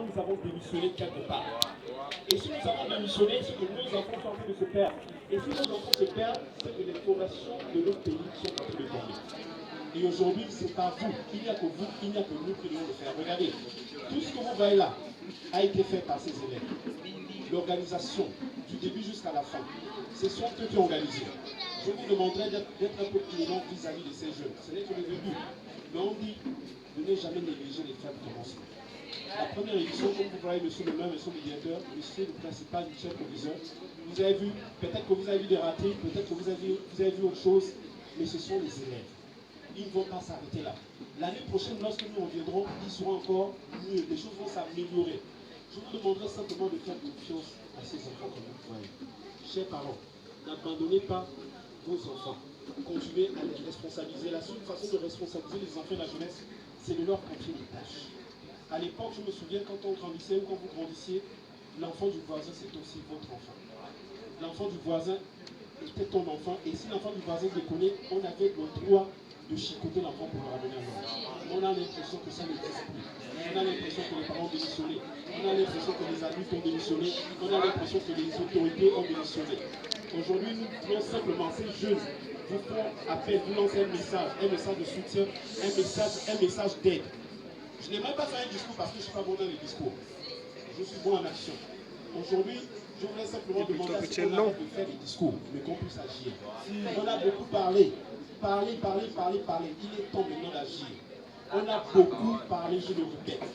normalement nous avons démissionné quelque part. Et si nous avons démissionné, c'est que nos enfants sont en train de se perdre. Et si nos enfants se perdent, c'est que les fondations de notre pays sont en train de tomber. Et aujourd'hui, c'est pas vous, il n'y a que vous, il n'y a que nous qui devons le faire. Regardez, tout ce que vous voyez là a été fait par ces élèves. L'organisation, du début jusqu'à la fin, ce sont eux qui ont organisé. Je vous demanderai d'être un peu clément vis-à-vis de ces jeunes. Ce n'est que le début. Mais on dit de ne jamais négliger les faits de commencement. La première édition, comme vous voyez, monsieur le maire, monsieur le médiateur, monsieur le principal, monsieur le proviseur, vous avez vu, peut-être que vous avez vu des ratés, peut-être que vous avez vu autre chose, mais ce sont les élèves. Ils ne vont pas s'arrêter là. L'année prochaine, lorsque nous reviendrons, ils seront encore mieux. Les choses vont s'améliorer. Je vous demanderai simplement de faire confiance à ces enfants que vous voyez. Chers parents, n'abandonnez pas vos enfants. Continuez à les responsabiliser. La seule façon de responsabiliser les enfants de la jeunesse, c'est de leur confier des tâches. À l'époque, je me souviens, quand on grandissait ou quand vous grandissiez, l'enfant du voisin, c'est aussi votre enfant. L'enfant du voisin était ton enfant. Et si l'enfant du voisin déconnait, on avait le droit de chicoter l'enfant pour le ramener à l'ordre. On a l'impression que ça n'existe plus. On a l'impression que les parents ont démissionné. On a l'impression que les adultes ont démissionné. On a l'impression que les autorités ont démissionné. Aujourd'hui, nous voulons simplement, ces jeunes vous font appel, vous lancez un message de soutien, un message d'aide. Je n'aimerais pas faire un discours parce que je ne suis pas bon dans les discours. Je suis bon en action. Aujourd'hui, je voudrais simplement demander à ce qu'on arrête de faire des discours, mais qu'on puisse agir. On a beaucoup parlé. Parler. Il est temps maintenant d'agir. On a beaucoup parlé, je le répète.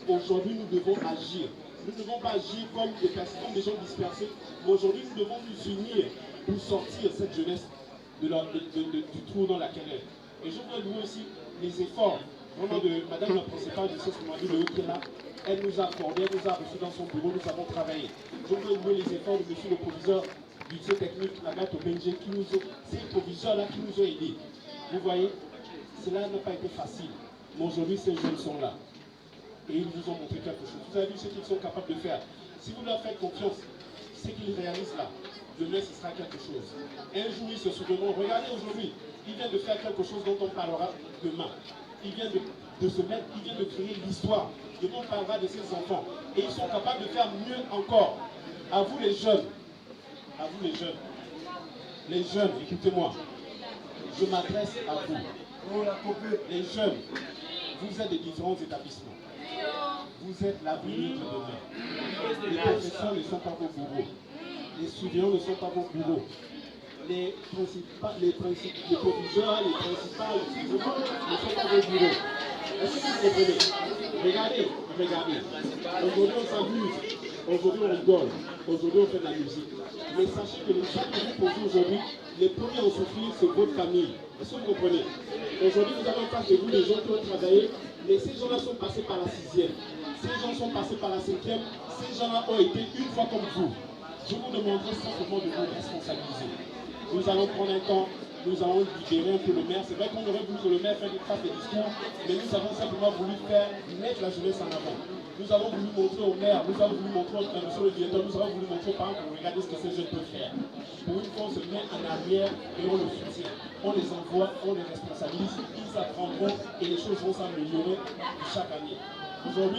Aujourd'hui, nous devons agir. Nous ne devons pas agir comme des personnes, comme des gens dispersés. Mais aujourd'hui, nous devons nous unir pour sortir cette jeunesse du trou dans laquelle elle est. Et je voudrais louer aussi les efforts vraiment de Madame la principale du CESMADI de qui est là. Elle nous a accordé, elle nous a reçus dans son bureau, nous avons travaillé. Je voudrais louer les efforts de monsieur le proviseur du lycée technique Nagato Benje, ces proviseurs-là qui nous ont aidés. Vous voyez, cela n'a pas été facile. Mais aujourd'hui, ces jeunes sont là. Et ils vous ont montré quelque chose. Vous avez vu ce qu'ils sont capables de faire. Si vous leur faites confiance, ce qu'ils réalisent là, demain, ce sera quelque chose. Un jour, ils se souviendront. Regardez aujourd'hui, ils viennent de faire quelque chose dont on parlera demain. Ils viennent de se mettre, ils viennent de créer l'histoire. Demain, on parlera de ces enfants. Et ils sont capables de faire mieux encore. À vous les jeunes. À vous les jeunes. Les jeunes, écoutez-moi. Je m'adresse à vous. Les jeunes, vous êtes des différents établissements. Vous êtes l'avenir de demain. Les professeurs ne sont pas vos bourreaux. Les surveillants ne sont pas vos bourreaux. Les proviseurs, les principales, ne sont pas vos bourreaux. Est-ce que vous comprenez? Regardez. Aujourd'hui, on s'amuse. Aujourd'hui, on rigole. Aujourd'hui, on fait de la musique. Mais sachez que les actes que vous posez aujourd'hui, les premiers à en souffrir, c'est votre famille. Est-ce que vous comprenez? Aujourd'hui, nous avons en face de vous des gens qui ont travaillé, mais ces gens-là sont passés par la 6e. Ces gens sont passés par la 5e. Ces gens-là ont été une fois comme vous. Je vous demanderai simplement de vous responsabiliser. Nous allons prendre un temps, nous allons libérer un peu le maire. C'est vrai qu'on aurait voulu que le maire fasse des discours, mais nous avons simplement voulu mettre la jeunesse en avant. Nous avons voulu montrer au maire, nous avons voulu montrer à monsieur le directeur, nous avons voulu montrer aux parents pour regarder ce que ces jeunes peuvent faire. Pour une fois, on se met en arrière et on le soutient. On les envoie, on les responsabilise, ils apprendront et les choses vont s'améliorer chaque année. Aujourd'hui,